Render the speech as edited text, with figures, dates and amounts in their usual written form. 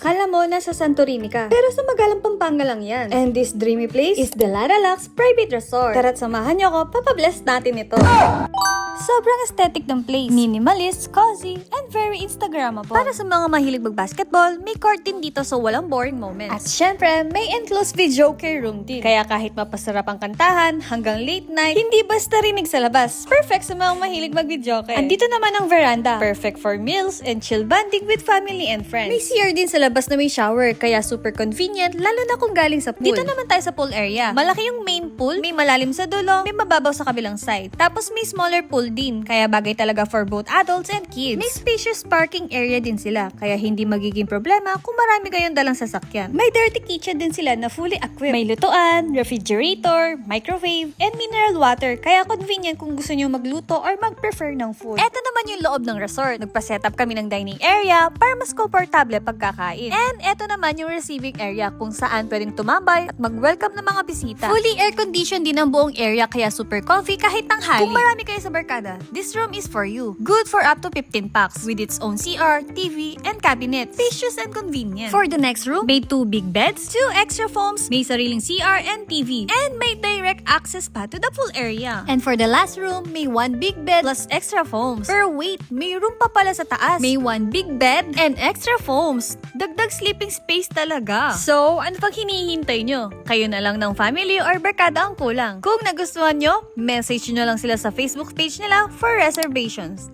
Akala mo nasa Santorini ka, pero sa Magalang Pampanga lang yan. And this dreamy place is the Laralax Private Resort. Tara't samahan niyo ako, papabless natin ito. Sobrang aesthetic ng place. Minimalist, cozy, and very Instagrammable. Para sa mga mahilig mag-basketball, may court din dito so walang boring moments. At syempre, may enclosed videoke room din. Kaya kahit mapasarap ang kantahan, hanggang late night, hindi basta rinig sa labas. Perfect sa mga mahilig mag-videoke. Andito naman ang veranda. Perfect for meals and chill banding with family and friends. May CR din sa labas na may shower, kaya super convenient, lalo na kung galing sa pool. Dito naman tayo sa pool area. Malaki yung main pool, may malalim sa dulo, may mababaw sa kabilang side. Tapos may smaller pool din, kaya bagay talaga for both adults and kids. May spacious parking area din sila, kaya hindi magiging problema kung marami kayong dalang sasakyan. May dirty kitchen din sila na fully equipped. May lutuan, refrigerator, microwave, and mineral water, kaya convenient kung gusto nyo magluto or mag-prefer ng food. Eto naman yung loob ng resort. Nagpa-setup kami ng dining area para mas komportable pagkakain. And eto naman yung receiving area kung saan pwedeng tumambay at mag-welcome ng mga bisita. Fully air-conditioned din ang buong area, kaya super comfy kahit tanghali. Kung marami kayo sa barkada, this room is for you. Good for up to 15 packs with its own CR, TV, and cabinet. Spacious and convenient. For the next room, may 2 big beds, 2 extra foams, may sariling CR and TV, and may direct access pa to the pool area. And for the last room, may 1 big bed plus extra foams. Pero wait, may room pa pala sa taas. May 1 big bed and extra foams. Dagdag sleeping space talaga. So, ano pang hinihintay nyo? Kayo na lang ng family or barkada ang kulang. Kung nagustuhan nyo, message nyo lang sila sa Facebook page nila for reservations.